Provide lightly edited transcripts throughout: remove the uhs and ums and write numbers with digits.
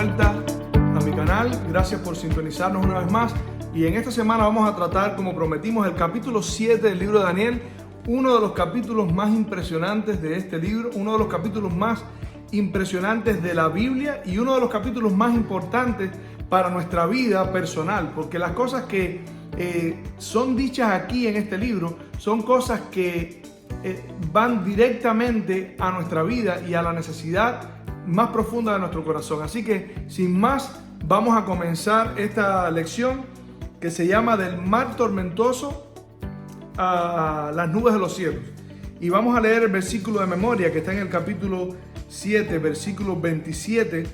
vuelta a mi canal. Gracias por sintonizarnos una vez más. Y en esta semana vamos a tratar, como prometimos, el capítulo 7 del libro de Daniel, uno de los capítulos más impresionantes de este libro, uno de los capítulos más impresionantes de la Biblia y uno de los capítulos más importantes para nuestra vida personal, porque las cosas que son dichas aquí en este libro son cosas que van directamente a nuestra vida y a la necesidad más profunda de nuestro corazón. Así que, sin más, vamos a comenzar esta lección que se llama Del mar tormentoso a las nubes de los cielos. Y vamos a leer el versículo de memoria que está en el capítulo 7, versículo 27,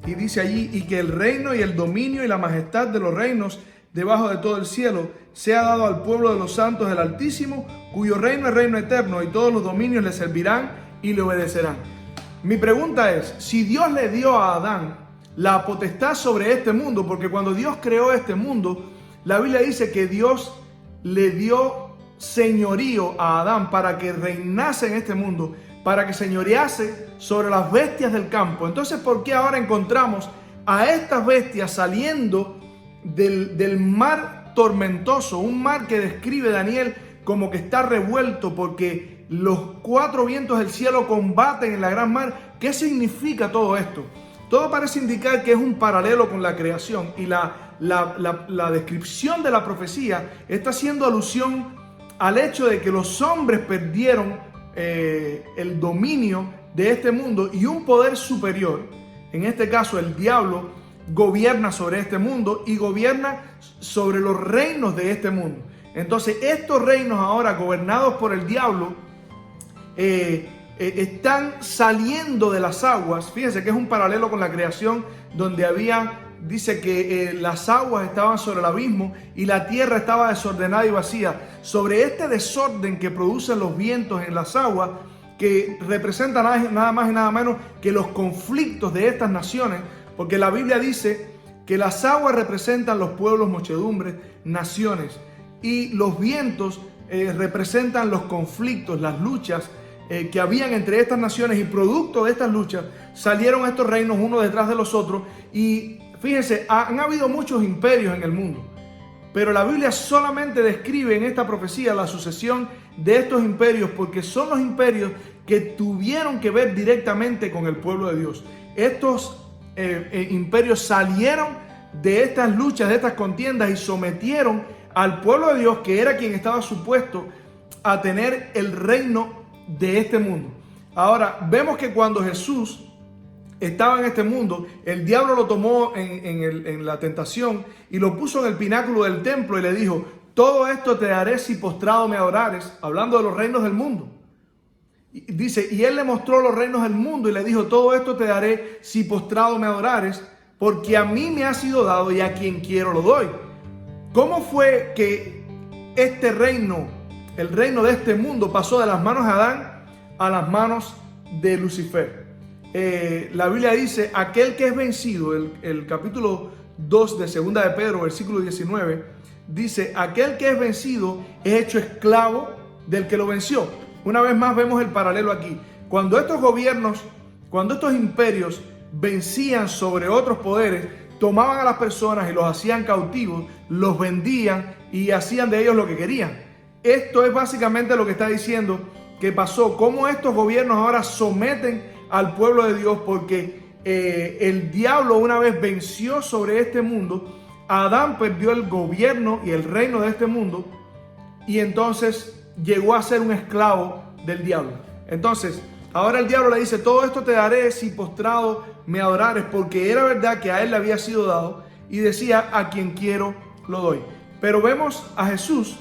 y dice allí: y que el reino y el dominio y la majestad de los reinos debajo de todo el cielo sea dado al pueblo de los santos del Altísimo, cuyo reino es reino eterno, y todos los dominios le servirán y le obedecerán. Mi pregunta es, si Dios le dio a Adán la potestad sobre este mundo, porque cuando Dios creó este mundo, la Biblia dice que Dios le dio señorío a Adán para que reinase en este mundo, para que señorease sobre las bestias del campo. Entonces, ¿por qué ahora encontramos a estas bestias saliendo del mar tormentoso? Un mar que describe Daniel como que está revuelto porque los cuatro vientos del cielo combaten en la gran mar. ¿Qué significa todo esto? Todo parece indicar que es un paralelo con la creación, y la descripción de la profecía está haciendo alusión al hecho de que los hombres perdieron el dominio de este mundo, y un poder superior, en este caso el diablo, gobierna sobre este mundo y gobierna sobre los reinos de este mundo. Entonces, estos reinos ahora gobernados por el diablo están saliendo de las aguas. Fíjense que es un paralelo con la creación, donde dice que las aguas estaban sobre el abismo y la tierra estaba desordenada y vacía. Sobre este desorden que producen los vientos en las aguas, que representa nada más y nada menos que los conflictos de estas naciones, porque la Biblia dice que las aguas representan los pueblos, muchedumbres, naciones, y los vientos representan los conflictos, las luchas que habían entre estas naciones, y producto de estas luchas salieron estos reinos uno detrás de los otros. Y fíjense, han habido muchos imperios en el mundo, pero la Biblia solamente describe en esta profecía la sucesión de estos imperios, porque son los imperios que tuvieron que ver directamente con el pueblo de Dios. Estos imperios salieron de estas luchas, de estas contiendas, y sometieron al pueblo de Dios, que era quien estaba supuesto a tener el reino de este mundo. Ahora, vemos que cuando Jesús estaba en este mundo, el diablo lo tomó en la tentación y lo puso en el pináculo del templo y le dijo: todo esto te daré si postrado me adorares, hablando de los reinos del mundo. Y dice, y él le mostró los reinos del mundo y le dijo: todo esto te daré si postrado me adorares, porque a mí me ha sido dado y a quien quiero lo doy. ¿Cómo fue que este reino, el reino de este mundo, pasó de las manos de Adán a las manos de Lucifer? La Biblia dice: aquel que es vencido, el capítulo 2 de segunda de Pedro, versículo 19, dice: aquel que es vencido es hecho esclavo del que lo venció. Una vez más vemos el paralelo aquí. Cuando estos gobiernos, cuando estos imperios vencían sobre otros poderes, tomaban a las personas y los hacían cautivos, los vendían y hacían de ellos lo que querían. Esto es básicamente lo que está diciendo que pasó, cómo estos gobiernos ahora someten al pueblo de Dios, porque el diablo una vez venció sobre este mundo. Adán perdió el gobierno y el reino de este mundo, y entonces llegó a ser un esclavo del diablo. Entonces, ahora el diablo le dice: todo esto te daré si postrado me adorares, porque era verdad que a él le había sido dado, y decía: a quien quiero lo doy. Pero vemos a Jesús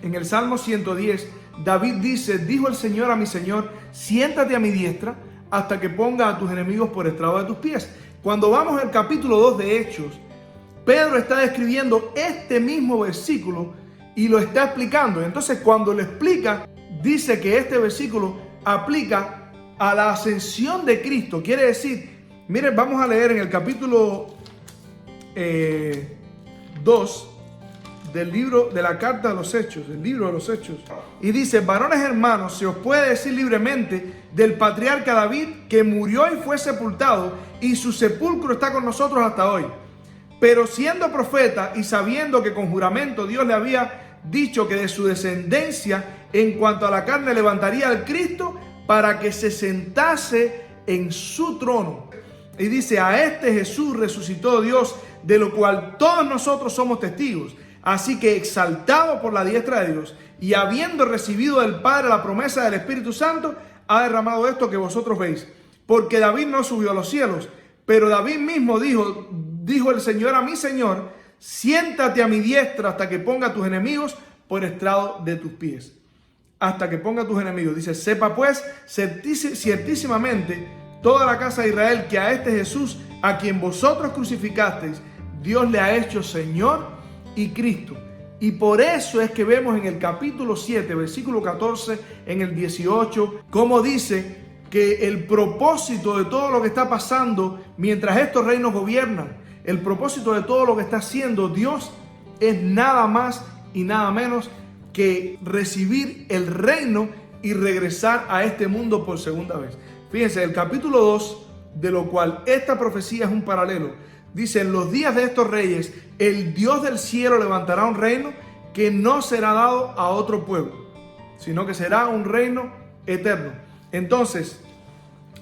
en el Salmo 110. David dice: dijo el Señor a mi Señor: siéntate a mi diestra hasta que ponga a tus enemigos por estrado de tus pies. Cuando vamos al capítulo 2 de Hechos, Pedro está describiendo este mismo versículo y lo está explicando. Entonces, cuando lo explica, dice que este versículo aplica a la ascensión de Cristo. Quiere decir, miren, vamos a leer en el capítulo 2 del libro de la carta de los Hechos, del libro de los Hechos. Y dice: varones hermanos, se os puede decir libremente del patriarca David, que murió y fue sepultado, y su sepulcro está con nosotros hasta hoy. Pero siendo profeta y sabiendo que con juramento Dios le había dicho que de su descendencia en cuanto a la carne levantaría al Cristo para que se sentase en su trono. Y dice: a este Jesús resucitó Dios, de lo cual todos nosotros somos testigos. Así que, exaltado por la diestra de Dios y habiendo recibido del Padre la promesa del Espíritu Santo, ha derramado esto que vosotros veis. Porque David no subió a los cielos, pero David mismo dijo el Señor a mi Señor: siéntate a mi diestra hasta que ponga a tus enemigos por estrado de tus pies. Hasta que ponga a tus enemigos. Dice: sepa pues ciertísimamente toda la casa de Israel que a este Jesús, a quien vosotros crucificasteis, Dios le ha hecho Señor y Cristo. Y por eso es que vemos en el capítulo 7, versículo 14, en el 18, como dice que el propósito de todo lo que está pasando mientras estos reinos gobiernan, el propósito de todo lo que está haciendo Dios es nada más y nada menos que recibir el reino y regresar a este mundo por segunda vez. Fíjense, el capítulo 2, de lo cual esta profecía es un paralelo, dice: en los días de estos reyes, el Dios del cielo levantará un reino que no será dado a otro pueblo, sino que será un reino eterno. Entonces,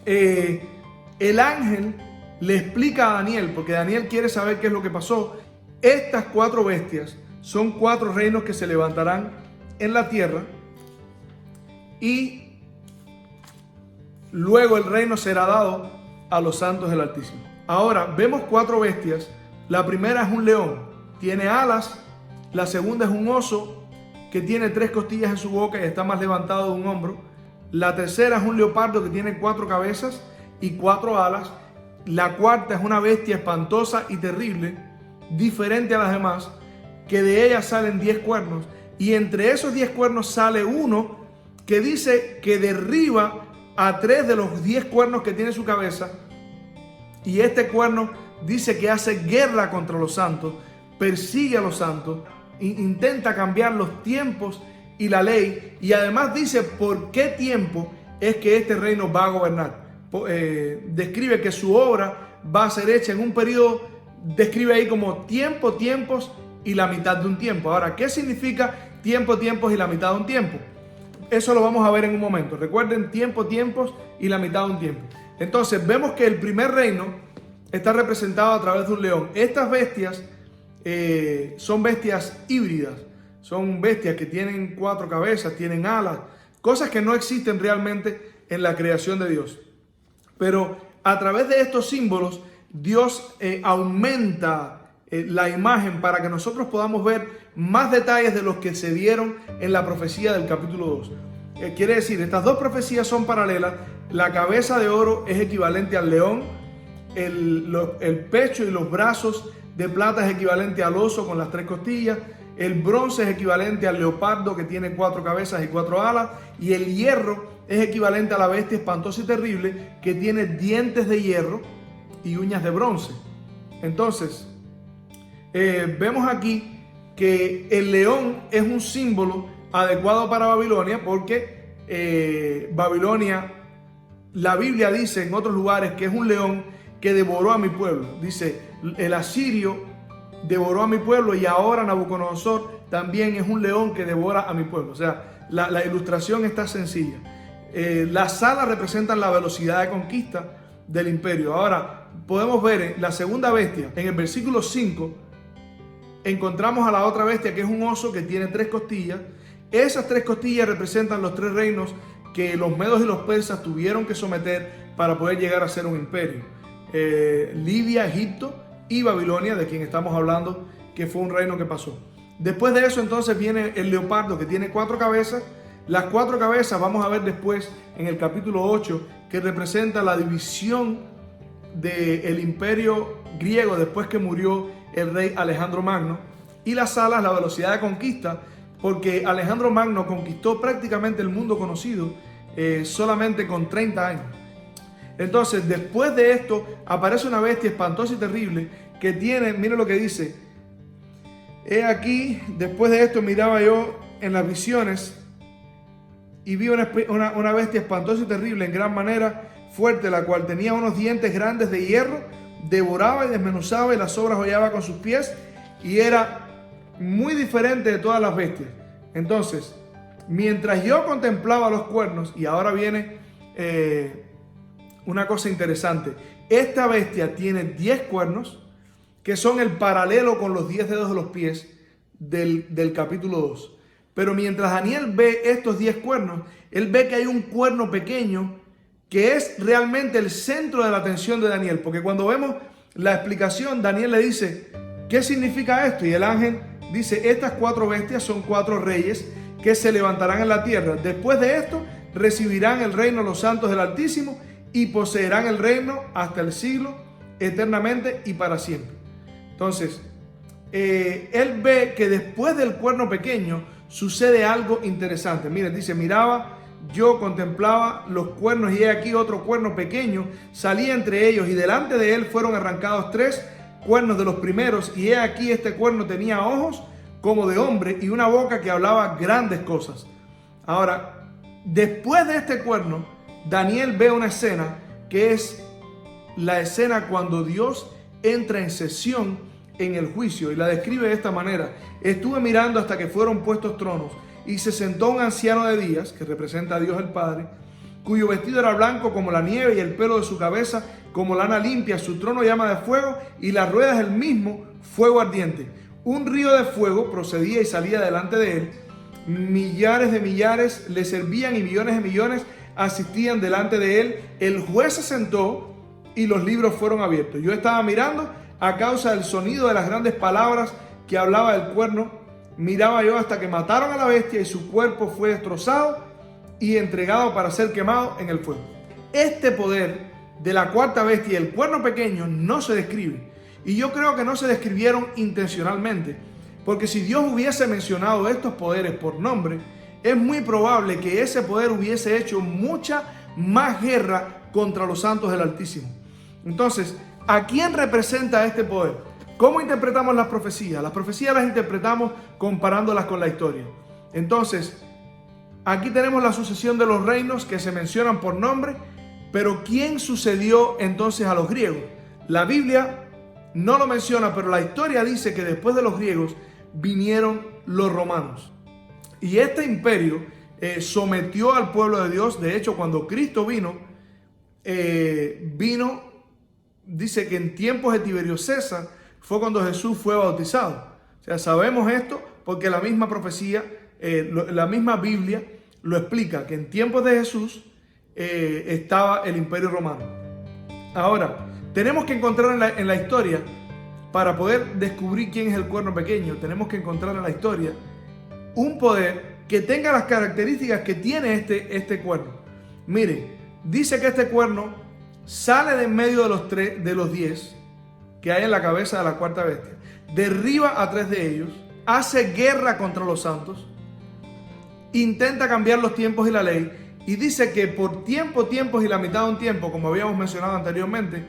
el ángel le explica a Daniel, porque Daniel quiere saber qué es lo que pasó. Estas 4 bestias son 4 reinos que se levantarán en la tierra, y luego el reino será dado a los santos del Altísimo. Ahora vemos 4 bestias. La primera es un león, tiene alas. La segunda es un oso que tiene 3 costillas en su boca y está más levantado de un hombro. La tercera es un leopardo que tiene 4 cabezas y 4 alas. La cuarta es una bestia espantosa y terrible, diferente a las demás, que de ella salen 10 cuernos, y entre esos 10 cuernos sale uno que dice que derriba a 3 de los 10 cuernos que tiene su cabeza. Y este cuerno dice que hace guerra contra los santos, persigue a los santos, intenta cambiar los tiempos y la ley, y además dice por qué tiempo es que este reino va a gobernar. Describe que su obra va a ser hecha en un periodo, describe ahí como tiempos y la mitad de un tiempo. Ahora, ¿qué significa tiempos y la mitad de un tiempo? Eso lo vamos a ver en un momento. Recuerden, tiempos y la mitad de un tiempo. Entonces vemos que el primer reino está representado a través de un león. Estas bestias son bestias híbridas, son bestias que tienen 4 cabezas, tienen alas, cosas que no existen realmente en la creación de Dios. Pero a través de estos símbolos Dios aumenta la imagen para que nosotros podamos ver más detalles de los que se dieron en la profecía del capítulo 2. Quiere decir, estas 2 profecías son paralelas. La cabeza de oro es equivalente al león, el pecho y los brazos de plata es equivalente al oso con las 3 costillas, el bronce es equivalente al leopardo que tiene 4 cabezas y 4 alas, y el hierro es equivalente a la bestia espantosa y terrible que tiene dientes de hierro y uñas de bronce. Entonces, vemos aquí que el león es un símbolo adecuado para Babilonia, porque Babilonia, la Biblia dice en otros lugares que es un león que devoró a mi pueblo. Dice, el asirio devoró a mi pueblo, y ahora Nabucodonosor también es un león que devora a mi pueblo. O sea, la ilustración está sencilla. Las alas representan la velocidad de conquista del imperio. Ahora podemos ver la segunda bestia en el versículo 5. Encontramos a la otra bestia, que es un oso que tiene 3 costillas. Esas 3 costillas representan los 3 reinos que los medos y los persas tuvieron que someter para poder llegar a ser un imperio. Libia, Egipto y Babilonia, de quien estamos hablando, que fue un reino que pasó. Después de eso entonces viene el leopardo, que tiene 4 cabezas. Las 4 cabezas vamos a ver después en el capítulo 8, que representa la división del imperio griego después que murió el rey Alejandro Magno. Y las alas, la velocidad de conquista, porque Alejandro Magno conquistó prácticamente el mundo conocido solamente con 30 años. Entonces, después de esto, aparece una bestia espantosa y terrible que tiene, miren lo que dice, He aquí, después de esto miraba yo en las visiones y vi una bestia espantosa y terrible en gran manera, fuerte, la cual tenía unos dientes grandes de hierro, devoraba y desmenuzaba y las sobras hollaba con sus pies, y era muy diferente de todas las bestias. Entonces, mientras yo contemplaba los cuernos, y ahora viene una cosa interesante, esta bestia tiene 10 cuernos, que son el paralelo con los 10 dedos de los pies del capítulo 2. Pero mientras Daniel ve estos 10 cuernos, él ve que hay un cuerno pequeño que es realmente el centro de la atención de Daniel. Porque cuando vemos la explicación, Daniel le dice, ¿qué significa esto? Y el ángel dice, estas 4 bestias son 4 reyes que se levantarán en la tierra. Después de esto, recibirán el reino los santos del Altísimo y poseerán el reino hasta el siglo, eternamente y para siempre. Entonces, él ve que después del cuerno pequeño sucede algo interesante. Miren, dice, miraba, yo contemplaba los cuernos y he aquí otro cuerno pequeño, salía entre ellos y delante de él fueron arrancados 3 cuernos de los primeros y he aquí este cuerno tenía ojos como de hombre y una boca que hablaba grandes cosas. Ahora, después de este cuerno, Daniel ve una escena que es la escena cuando Dios entra en sesión en el juicio y la describe de esta manera. Estuve mirando hasta que fueron puestos tronos y se sentó un anciano de días, que representa a Dios el Padre, cuyo vestido era blanco como la nieve y el pelo de su cabeza como lana limpia, su trono llama de fuego y las ruedas el mismo fuego ardiente. Un río de fuego procedía y salía delante de él, millares de millares le servían y millones de millones asistían delante de él. El juez se sentó y los libros fueron abiertos. Yo estaba mirando a causa del sonido de las grandes palabras que hablaba el cuerno. Miraba yo hasta que mataron a la bestia y su cuerpo fue destrozado y entregado para ser quemado en el fuego. Este poder de la cuarta bestia y el cuerno pequeño no se describe. Y yo creo que no se describieron intencionalmente. Porque si Dios hubiese mencionado estos poderes por nombre, es muy probable que ese poder hubiese hecho mucha más guerra contra los santos del Altísimo. Entonces, ¿a quién representa este poder? ¿Cómo interpretamos las profecías? Las profecías las interpretamos comparándolas con la historia. Entonces, aquí tenemos la sucesión de los reinos que se mencionan por nombre, pero ¿quién sucedió entonces a los griegos? La Biblia no lo menciona, pero la historia dice que después de los griegos vinieron los romanos. Y este imperio sometió al pueblo de Dios. De hecho, cuando Cristo vino, dice que en tiempos de Tiberio César fue cuando Jesús fue bautizado. O sea, sabemos esto porque la misma profecía, la misma Biblia lo explica, que en tiempos de Jesús estaba el imperio romano. Ahora, tenemos que encontrar en la historia, para poder descubrir quién es el cuerno pequeño, tenemos que encontrar en la historia un poder que tenga las características que tiene este cuerno. Miren, dice que este cuerno sale de en medio de los 10 que hay en la cabeza de la cuarta bestia, derriba a 3 de ellos, hace guerra contra los santos, intenta cambiar los tiempos y la ley, y dice que por tiempos y la mitad de un tiempo, como habíamos mencionado anteriormente,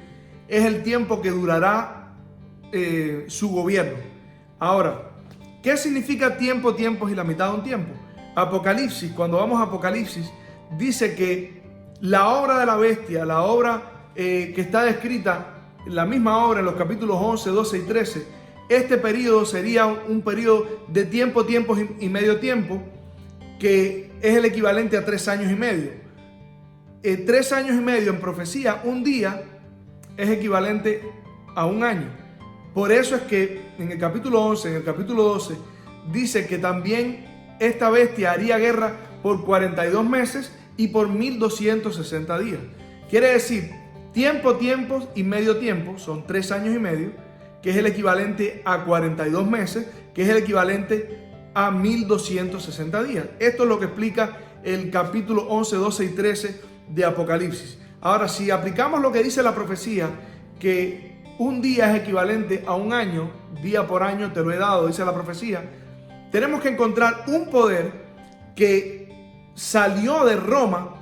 es el tiempo que durará su gobierno. Ahora, ¿qué significa tiempos y la mitad de un tiempo? Apocalipsis, cuando vamos a Apocalipsis, dice que la obra de la bestia, la obra que está descrita, la misma obra en los capítulos 11, 12 y 13, este periodo sería un periodo de tiempos y medio tiempo, que es el equivalente a 3 años y medio. 3 años y medio en profecía, un día es equivalente a un año. Por eso es que en el capítulo 11, en el capítulo 12, dice que también esta bestia haría guerra por 42 meses y por 1260 días. Quiere decir, tiempos y medio tiempo, son 3 años y medio, que es el equivalente a 42 meses, que es el equivalente a 1260 días. Esto es lo que explica el capítulo 11, 12 y 13 de Apocalipsis. Ahora, si aplicamos lo que dice la profecía, que un día es equivalente a un año, día por año te lo he dado, dice la profecía, tenemos que encontrar un poder que salió de Roma,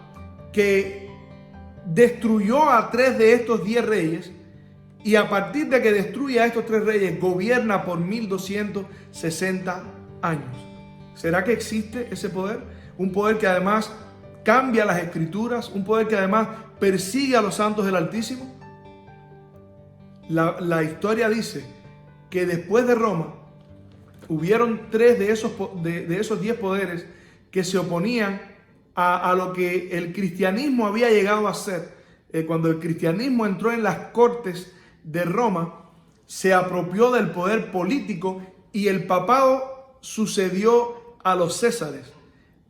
que destruyó a 3 de estos 10 reyes Y a partir de que destruye a estos 3 reyes, gobierna por 1260 años. ¿Será que existe ese poder? Un poder que además cambia las escrituras, un poder que además persigue a los santos del Altísimo. La historia dice que después de Roma hubieron 3 de esos 10 poderes que se oponían a lo que el cristianismo había llegado a ser. Cuando el cristianismo entró en las cortes de Roma, se apropió del poder político y el papado sucedió a los césares.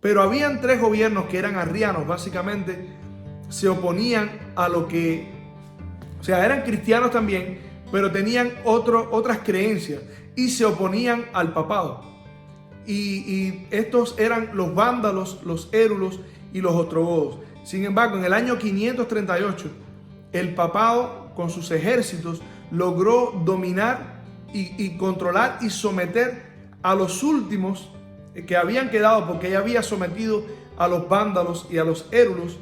Pero habían 3 gobiernos que eran arrianos, básicamente se oponían a lo que, o sea, eran cristianos también, pero tenían otras creencias y se oponían al papado. Y estos eran los vándalos, los érulos y los ostrogodos. Sin embargo, en el año 538, el papado con sus ejércitos logró dominar y controlar y someter a los últimos que habían quedado, porque ya había sometido a los vándalos y a los érulos.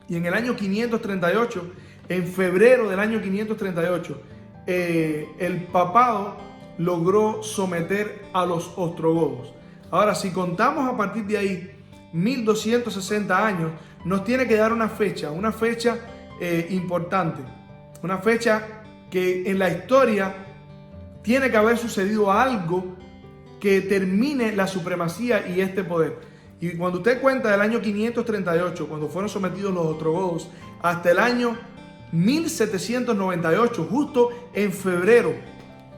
Y en el año 538, en febrero del año 538, el papado logró someter a los ostrogodos. Ahora, si contamos a partir de ahí 1260 años, nos tiene que dar una fecha importante, una fecha que en la historia tiene que haber sucedido algo que termine la supremacía y este poder. Y cuando usted cuenta del año 538, cuando fueron sometidos los ostrogodos, hasta el año 1798, justo en febrero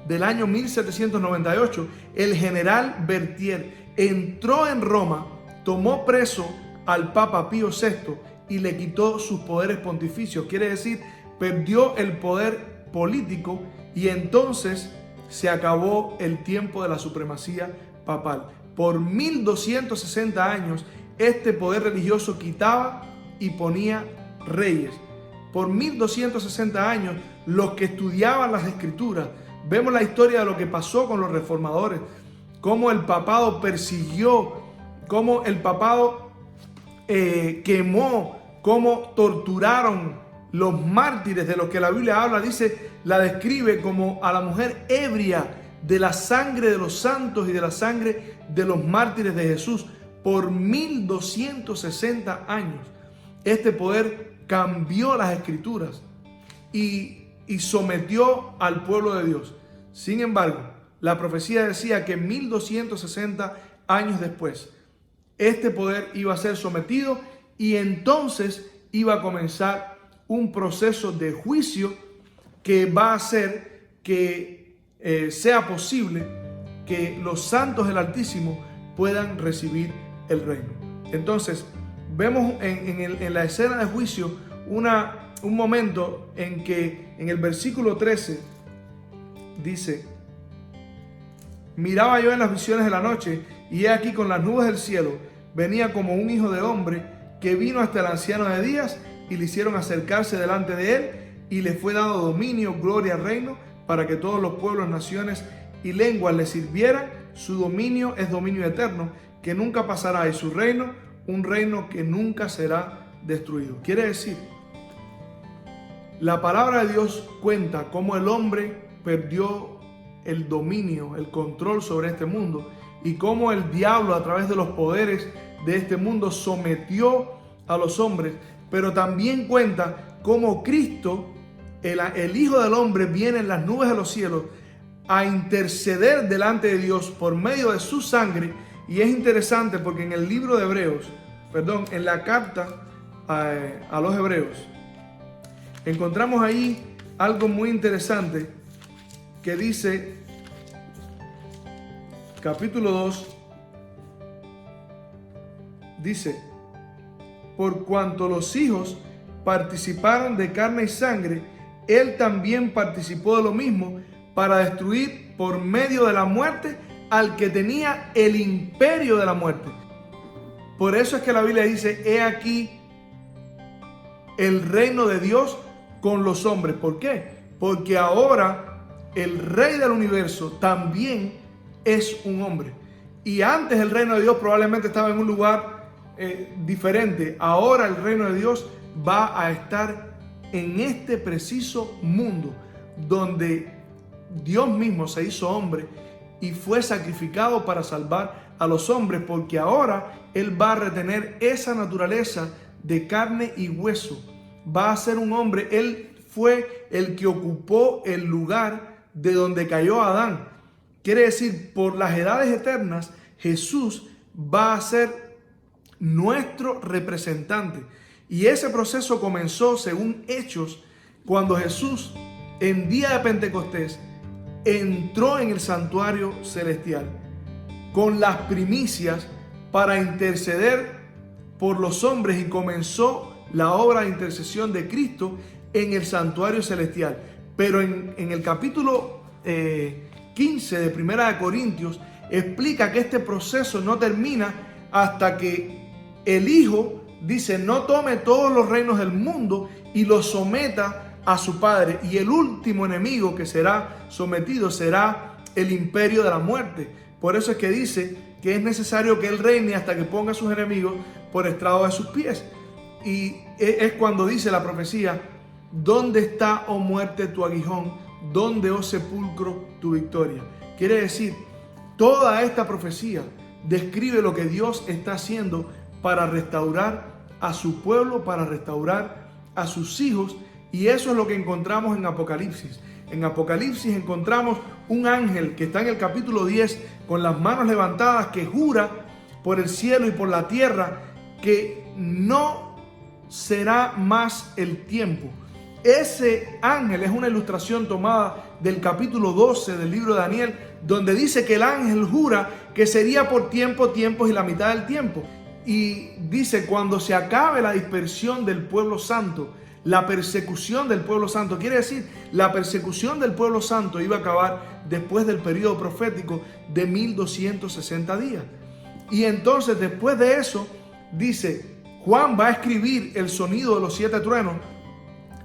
del año 1798, el general Berthier entró en Roma, tomó preso al Papa Pío VI y le quitó sus poderes pontificios. Quiere decir, perdió el poder político y entonces se acabó el tiempo de la supremacía papal. Por 1260 años, este poder religioso quitaba y ponía reyes. Por 1260 años, los que estudiaban las escrituras, vemos la historia de lo que pasó con los reformadores, cómo el papado persiguió, cómo el papado quemó, cómo torturaron los mártires de los que la Biblia habla. Dice, la describe como a la mujer ebria de la sangre de los santos y de la sangre de los mártires de Jesús. Por 1260 años, este poder cambió las escrituras y sometió al pueblo de Dios. Sin embargo, la profecía decía que 1260 años después, este poder iba a ser sometido y entonces iba a comenzar un proceso de juicio que va a hacer que sea posible que los santos del Altísimo puedan recibir el reino. Entonces, vemos en la escena de juicio un momento en que en el versículo 13 dice: miraba yo en las visiones de la noche, y he aquí con las nubes del cielo venía como un hijo de hombre, que vino hasta el anciano de días, y le hicieron acercarse delante de él, y le fue dado dominio, gloria, reino, para que todos los pueblos, naciones y lenguas le sirvieran. Su dominio es dominio eterno, que nunca pasará, y su reino, un reino que nunca será destruido. Quiere decir, la palabra de Dios cuenta cómo el hombre perdió el dominio, el control sobre este mundo, y cómo el diablo, a través de los poderes de este mundo, sometió a los hombres. Pero también cuenta cómo Cristo, el Hijo del Hombre, viene en las nubes de los cielos a interceder delante de Dios por medio de su sangre. Y es interesante porque en el libro de Hebreos, en la carta a los Hebreos, encontramos ahí algo muy interesante que dice, capítulo 2, dice: por cuanto los hijos participaron de carne y sangre, él también participó de lo mismo, para destruir por medio de la muerte al que tenía el imperio de la muerte. Por eso es que la Biblia dice: he aquí el reino de Dios con los hombres. ¿Por qué? Porque ahora el rey del universo también es un hombre. Y antes el reino de Dios probablemente estaba en un lugar diferente. Ahora el reino de Dios va a estar en este preciso mundo, donde Dios mismo se hizo hombre y fue sacrificado para salvar a los hombres, porque ahora Él va a retener esa naturaleza de carne y hueso. Va a ser un hombre. Él fue el que ocupó el lugar de donde cayó Adán. Quiere decir, por las edades eternas, Jesús va a ser nuestro representante. Y ese proceso comenzó, según Hechos, cuando Jesús, en día de Pentecostés, entró en el santuario celestial con las primicias para interceder por los hombres, y comenzó la obra de intercesión de Cristo en el santuario celestial. Pero en el capítulo 15 de Primera de Corintios explica que este proceso no termina hasta que el Hijo dice: no tome todos los reinos del mundo y los someta a su Padre. Y el último enemigo que será sometido será el imperio de la muerte. Por eso es que dice que es necesario que Él reine hasta que ponga a sus enemigos por estrado de sus pies. Y es cuando dice la profecía: ¿dónde está, oh muerte, tu aguijón? ¿Dónde, oh sepulcro, tu victoria? Quiere decir, toda esta profecía describe lo que Dios está haciendo para restaurar a su pueblo, para restaurar a sus hijos. Y eso es lo que encontramos en Apocalipsis. En Apocalipsis encontramos un ángel que está en el capítulo 10 con las manos levantadas, que jura por el cielo y por la tierra que no será más el tiempo. Ese ángel es una ilustración tomada del capítulo 12 del libro de Daniel, donde dice que el ángel jura que sería por tiempo, tiempos y la mitad del tiempo. Y dice: cuando se acabe la dispersión del pueblo santo, la persecución del pueblo santo, quiere decir, la persecución del pueblo santo iba a acabar después del periodo profético de 1260 días. Y entonces, después de eso, dice, Juan va a escribir el sonido de los 7 truenos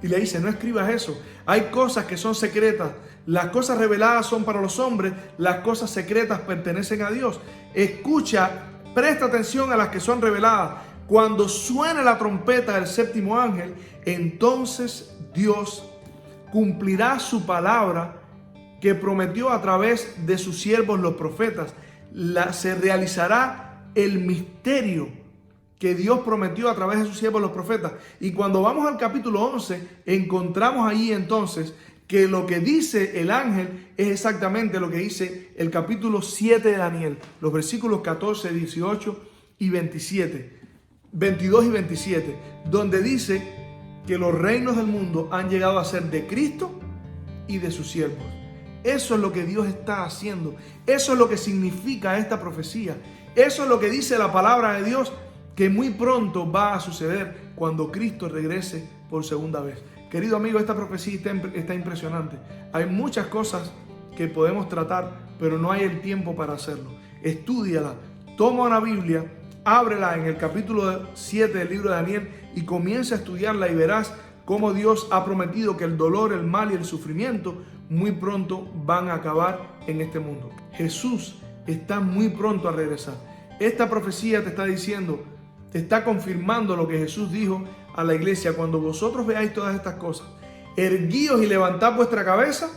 y le dice: no escribas eso. Hay cosas que son secretas. Las cosas reveladas son para los hombres, las cosas secretas pertenecen a Dios. Escucha, presta atención a las que son reveladas. Cuando suene la trompeta del séptimo ángel, entonces Dios cumplirá su palabra que prometió a través de sus siervos los profetas. Se realizará el misterio que Dios prometió a través de sus siervos los profetas. Y cuando vamos al capítulo 11, encontramos ahí entonces que lo que dice el ángel es exactamente lo que dice el capítulo 7 de Daniel, los versículos 14, 18 y 27, 22 y 27, donde dice que los reinos del mundo han llegado a ser de Cristo y de sus siervos. Eso es lo que Dios está haciendo. Eso es lo que significa esta profecía. Eso es lo que dice la palabra de Dios, que muy pronto va a suceder cuando Cristo regrese por segunda vez. Querido amigo, esta profecía está impresionante. Hay muchas cosas que podemos tratar, pero no hay el tiempo para hacerlo. Estúdiala, toma una Biblia, ábrela en el capítulo 7 del libro de Daniel y comienza a estudiarla, y verás cómo Dios ha prometido que el dolor, el mal y el sufrimiento muy pronto van a acabar en este mundo. Jesús está muy pronto a regresar. Esta profecía te está diciendo, te está confirmando lo que Jesús dijo a la iglesia: cuando vosotros veáis todas estas cosas, erguíos y levantad vuestra cabeza,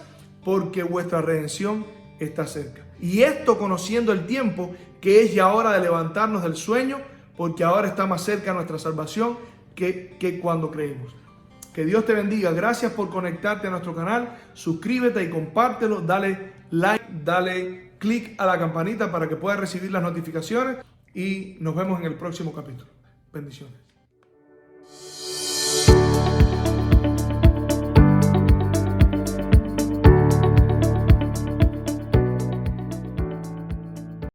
porque vuestra redención está cerca. Y esto conociendo el tiempo, que es ya hora de levantarnos del sueño, porque ahora está más cerca nuestra salvación que cuando creímos. Que Dios te bendiga. Gracias por conectarte a nuestro canal. Suscríbete y compártelo. Dale like, dale click a la campanita para que puedas recibir las notificaciones. Y nos vemos en el próximo capítulo. Bendiciones.